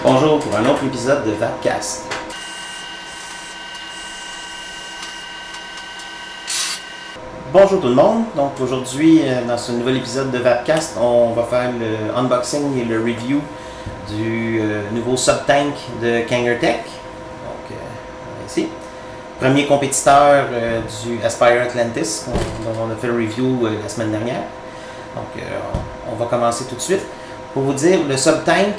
Bonjour pour un autre épisode de Vapcast. Bonjour tout le monde, donc aujourd'hui dans ce nouvel épisode de Vapcast, on va faire le unboxing et le review du nouveau sub-tank de Kangertech. Donc ici, premier compétiteur du Aspire Atlantis dont on a fait le review la semaine dernière. Donc on va commencer tout de suite. Pour vous dire, le sub-tank,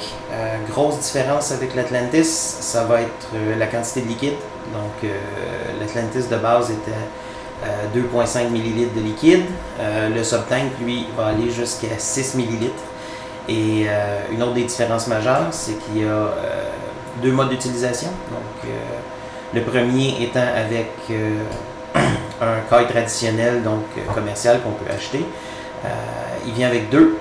grosse différence avec l'Atlantis, ça va être la quantité de liquide. Donc l'Atlantis de base était 2,5 ml de liquide. Le sub-tank, lui, va aller jusqu'à 6 ml. Et une autre des différences majeures, c'est qu'il y a deux modes d'utilisation. Donc le premier étant avec un caille traditionnel, donc commercial qu'on peut acheter. Il vient avec deux.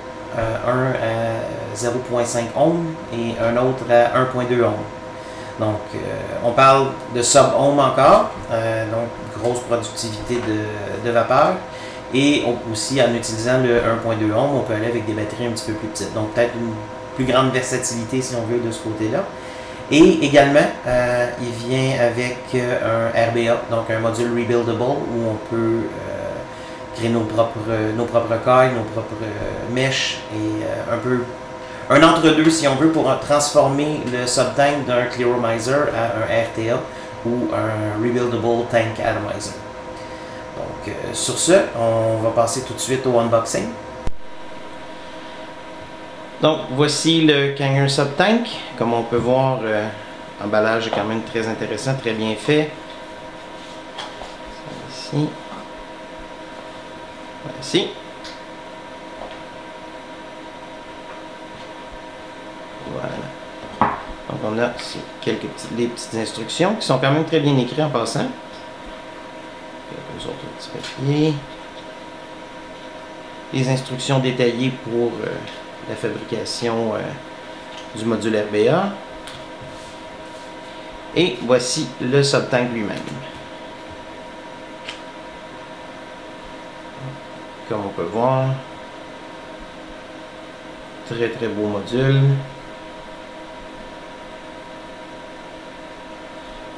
Un à 0,5 ohm et un autre à 1,2 ohm. Donc, on parle de sub-ohm encore, donc grosse productivité de vapeur. Et aussi, en utilisant le 1,2 ohm, on peut aller avec des batteries un petit peu plus petites. Donc, peut-être une plus grande versatilité, si on veut, de ce côté-là. Et également, il vient avec un RBA, donc un module rebuildable, où on peut créer nos propres cailles, nos propres mèches et un entre-deux si on veut pour transformer le sub-tank d'un Clearomizer à un RTA ou un Rebuildable Tank Atomizer. Donc sur ce, on va passer tout de suite au unboxing. Donc voici le Kanger sub-tank. Comme on peut voir, l'emballage est quand même très intéressant, très bien fait. Ici. Ici. Voilà. Donc on a les petites instructions qui sont quand même très bien écrites en passant. Les autres petits papiers. Les instructions détaillées pour la fabrication du module RBA. Et voici le sub-tank lui-même. Comme on peut voir, très très beau module.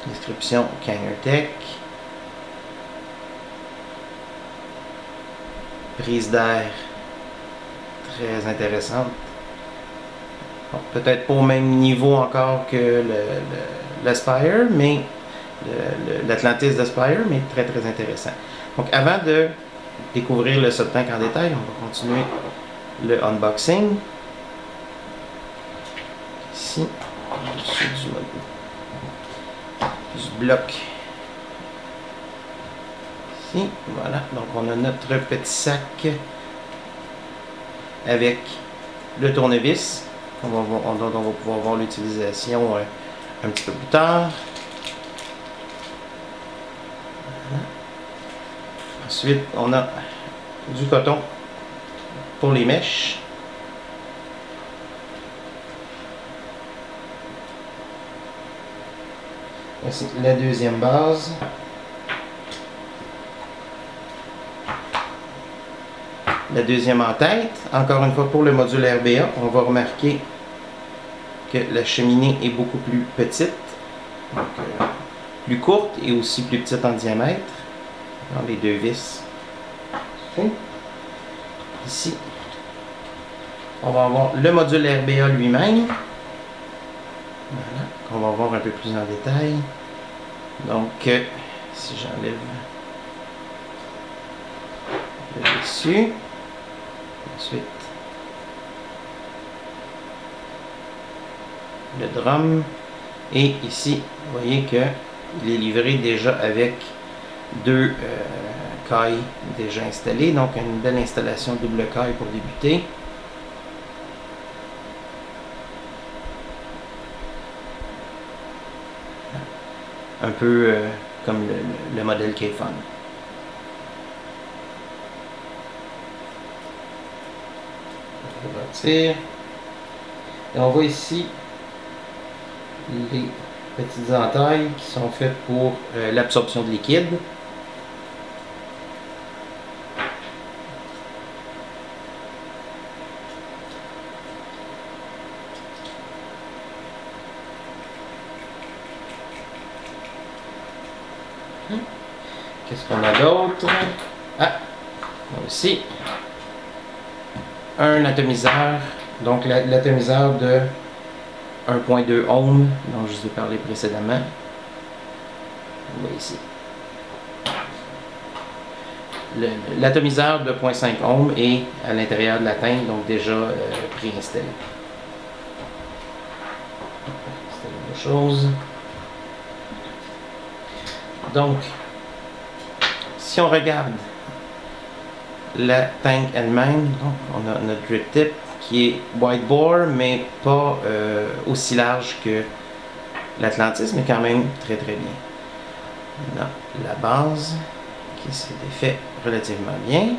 Description Kangertech. Prise d'air très intéressante. Bon, peut-être pas au même niveau encore que l'Aspire, mais l'Atlantis d'Aspire, mais très très intéressant. Donc avant de découvrir le sub-tank en détail, on va continuer le unboxing. Ici, au-dessus du bloc. Ici, voilà. Donc on a notre petit sac avec le tournevis. On va pouvoir voir l'utilisation un petit peu plus tard. Voilà. Ensuite, on a du coton pour les mèches. Voici la deuxième base. La deuxième en tête. Encore une fois pour le module RBA, on va remarquer que la cheminée est beaucoup plus petite. Donc, plus courte et aussi plus petite en diamètre. Dans les deux vis. Ici, on va avoir le module RBA lui-même. Voilà, qu'on va voir un peu plus en détail. Donc, si j'enlève le dessus, ensuite le drum, et ici, vous voyez que il est livré déjà avec deux cailles déjà installées, donc une belle installation double caille pour débuter. Un peu comme le modèle K-Fun. On va retirer. Et on voit ici les petites entailles qui sont faites pour l'absorption de liquide. Qu'est-ce qu'on a d'autre? Ah, aussi un atomiseur, donc l'atomiseur de 1.2 ohm dont je vous ai parlé précédemment. Vous voyez ici. L'atomiseur de 0.5 ohm est à l'intérieur de la tank, donc déjà préinstallé. C'est la même chose. Donc, si on regarde la tank elle-même, donc on a notre drip tip qui est wide bore, mais pas aussi large que l'Atlantis, mais quand même très très bien. On a la base qui s'est défait relativement bien.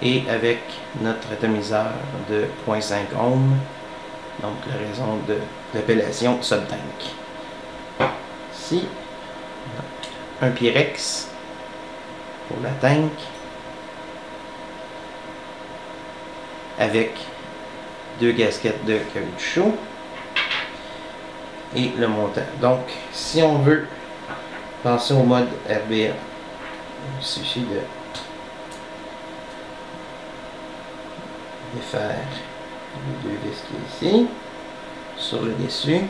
Et avec notre atomiseur de 0.5 ohm, donc la raison de l'appellation subtank. Ici, un Pyrex pour la tank avec deux gasquettes de caoutchouc et le montant. Donc, si on veut passer au mode RBA, il suffit de défaire les deux vis qui est ici sur le dessus.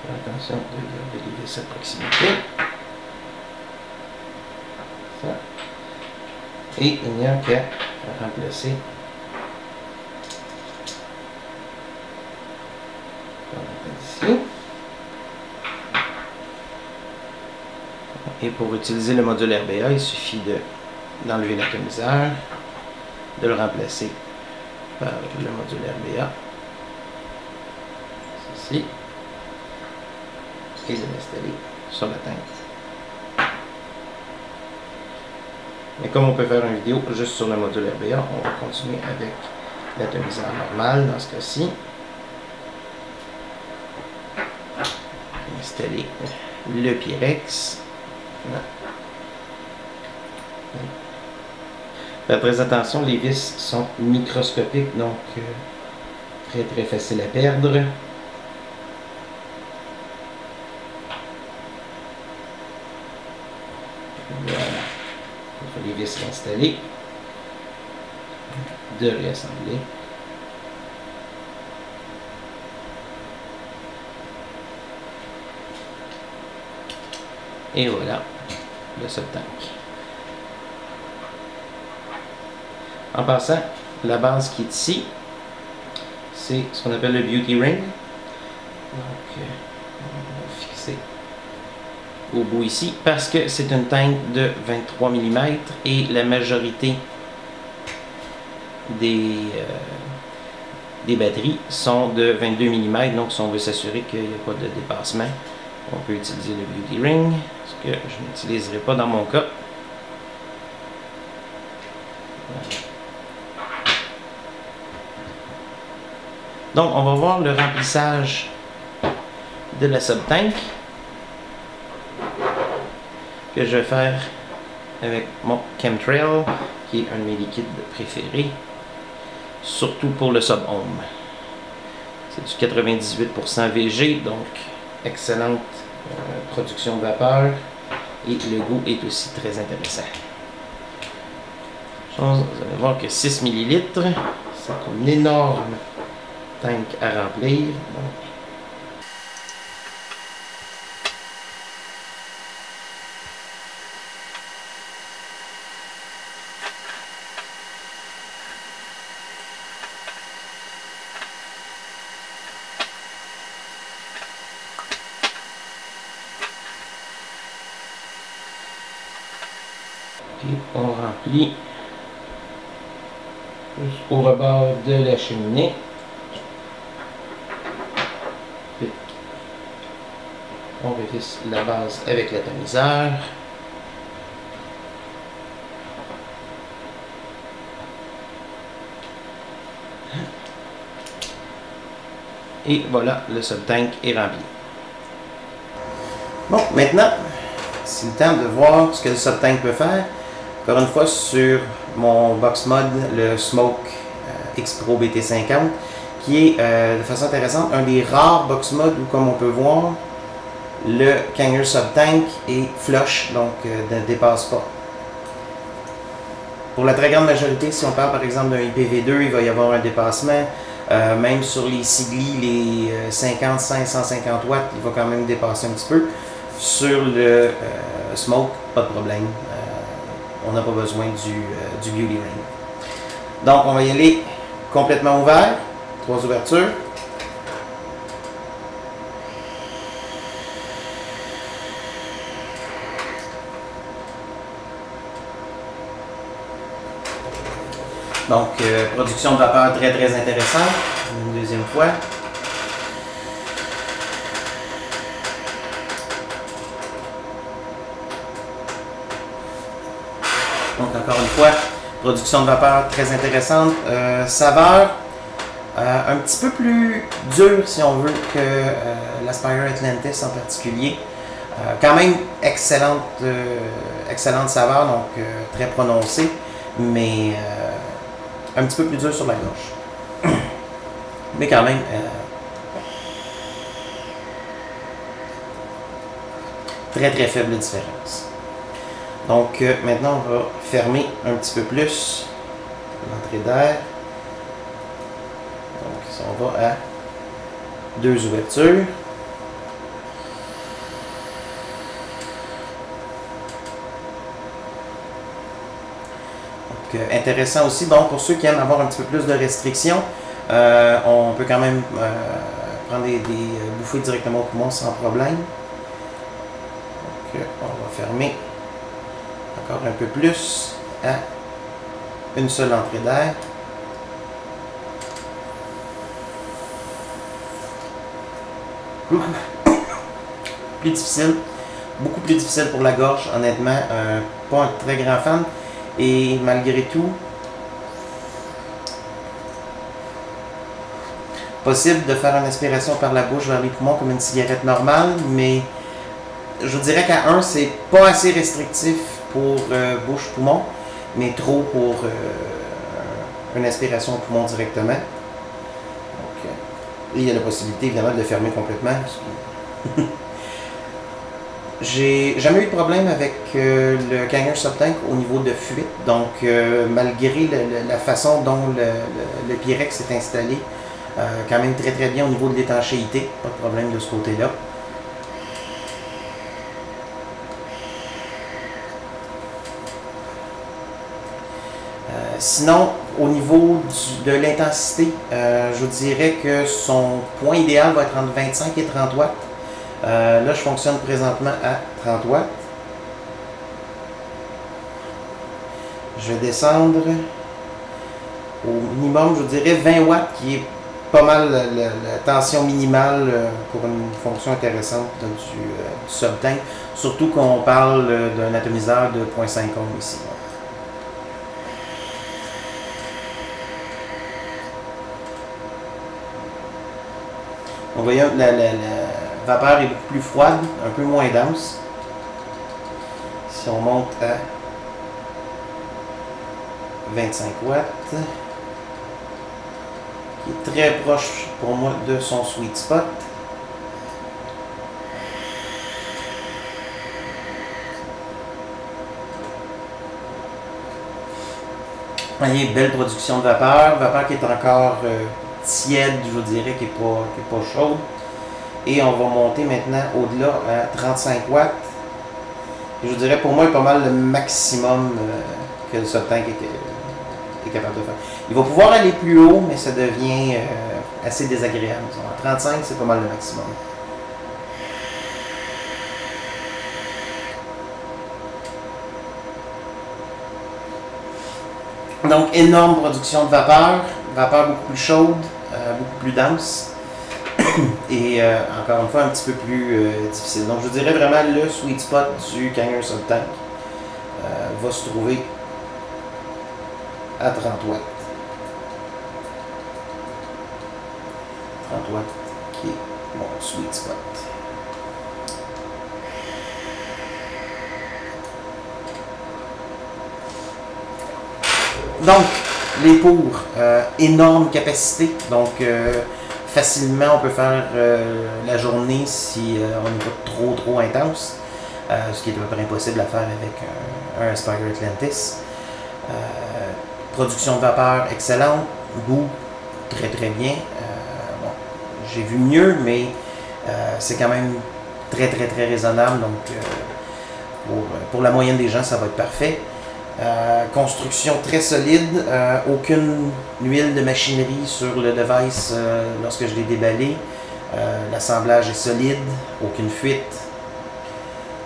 Attention de garder les vis à proximité. Ça. Et il n'y a qu'à remplacer ici. Et pour utiliser le module RBA, il suffit d'enlever l'atomiseur, de le remplacer par le module RBA, ceci, et de l'installer sur la tank. Mais comme on peut faire une vidéo juste sur le module RBA, on va continuer avec l'atomiseur normal dans ce cas-ci. Installer le Pyrex. Faites très attention, les vis sont microscopiques, donc très très facile à perdre. Voilà. Les vis installées, de réassembler. Et voilà le subtank. En passant, la base qui est ici, c'est ce qu'on appelle le beauty ring. Donc, on va fixer au bout ici parce que c'est une tank de 23 mm et la majorité des batteries sont de 22 mm. Donc, si on veut s'assurer qu'il n'y a pas de dépassement, on peut utiliser le beauty ring, ce que je n'utiliserai pas dans mon cas. Donc, on va voir le remplissage de la subtank que je vais faire avec mon chemtrail, qui est un de mes liquides préférés, surtout pour le sub-ohm. C'est du 98% VG, donc excellente production de vapeur, et le goût est aussi très intéressant. Vous allez voir que 6 ml, c'est une énorme tank à remplir. Donc, puis on remplit jusqu'au rebord de la cheminée. Puis on révisse la base avec l'atomiseur. Et voilà, le sub-tank est rempli. Bon, maintenant, c'est le temps de voir ce que le sub-tank peut faire. Encore une fois, sur mon box mod, le Smoke X Pro BT50, qui est de façon intéressante un des rares box mods où, comme on peut voir, le Kanger sub-tank est flush, donc ne dépasse pas. Pour la très grande majorité, si on parle par exemple d'un IPv2, il va y avoir un dépassement. Même sur les Sigli, les 50, 550 watts, il va quand même dépasser un petit peu. Sur le Smoke, pas de problème. On n'a pas besoin du Beauty Ring. Donc on va y aller complètement ouvert. 3 ouvertures. Donc, production de vapeur très intéressante. Une deuxième fois. Donc, encore une fois, production de vapeur très intéressante. Saveur un petit peu plus dure, si on veut, que l'Aspire Atlantis en particulier. Quand même excellente saveur, donc très prononcée, mais un petit peu plus dur sur la gorge. Mais quand même, très faible différence. Donc maintenant, on va fermer un petit peu plus l'entrée d'air. Donc si on va à 2 ouvertures. Intéressant aussi, donc pour ceux qui aiment avoir un petit peu plus de restrictions, on peut quand même prendre des bouffées directement au poumon sans problème. Donc on va fermer encore un peu plus à une seule entrée d'air. Plus difficile, beaucoup plus difficile pour la gorge, honnêtement, pas un très grand fan. Et malgré tout, possible de faire une aspiration par la bouche vers les poumons comme une cigarette normale, mais je dirais qu'à 1, c'est pas assez restrictif pour bouche-poumon, mais trop pour une aspiration au poumon directement. Donc, il y a la possibilité évidemment de le fermer complètement. J'ai jamais eu de problème avec le Kanger sub-tank au niveau de fuite, donc malgré la façon dont le Pyrex est installé, quand même très bien au niveau de l'étanchéité, pas de problème de ce côté-là. Sinon, au niveau de l'intensité, je dirais que son point idéal va être entre 25 et 30 watts. Là, je fonctionne présentement à 30 watts. Je vais descendre au minimum, je dirais 20 watts, qui est pas mal la tension minimale pour une fonction intéressante du sub-tank. Surtout qu'on parle d'un atomiseur de 0.5 ohm ici. On voit la vapeur est beaucoup plus froide, un peu moins dense. Si on monte à 25 watts, qui est très proche pour moi de son sweet spot. Vous voyez, belle production de vapeur qui est encore tiède, je dirais, qui n'est pas chaude. Et on va monter maintenant au-delà à 35 watts. Et je dirais pour moi, pas mal le maximum que le sub-tank est capable de faire. Il va pouvoir aller plus haut, mais ça devient assez désagréable. À 35, c'est pas mal le maximum. Donc, énorme production de vapeur beaucoup plus chaude, beaucoup plus dense. Et encore une fois un petit peu plus difficile. Donc je dirais vraiment le sweet spot du Kanger sub-tank va se trouver à 30 watts. 30 watts. mon sweet spot. Donc, les pours, énorme capacité, donc facilement on peut faire la journée si on n'est pas trop intense, ce qui est à peu près impossible à faire avec un Aspire Atlantis. Production de vapeur excellente, goût très bien. Bon, j'ai vu mieux, mais c'est quand même très raisonnable, donc pour la moyenne des gens ça va être parfait. Construction très solide, aucune huile de machinerie sur le device lorsque je l'ai déballé. L'assemblage est solide, aucune fuite.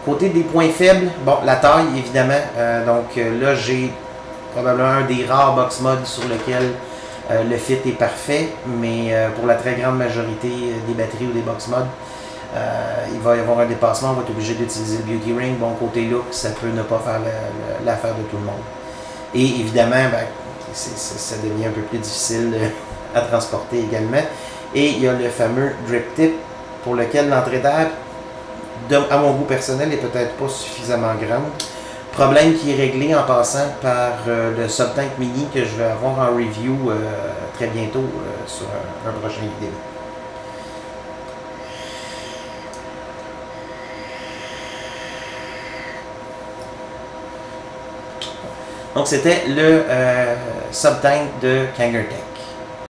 Côté des points faibles, bon, la taille évidemment, donc là j'ai probablement un des rares box mods sur lequel le fit est parfait, mais pour la très grande majorité des batteries ou des box mods, il va y avoir un dépassement, on va être obligé d'utiliser le Beauty Ring. Bon, côté look, ça peut ne pas faire l'affaire de tout le monde. Et évidemment, ben, ça devient un peu plus difficile à transporter également. Et il y a le fameux drip tip pour lequel l'entrée d'air, à mon goût personnel, n'est peut-être pas suffisamment grande. Problème qui est réglé en passant par le Subtank Mini que je vais avoir en review très bientôt sur un prochain vidéo. Donc c'était le Subtank de Kangertech.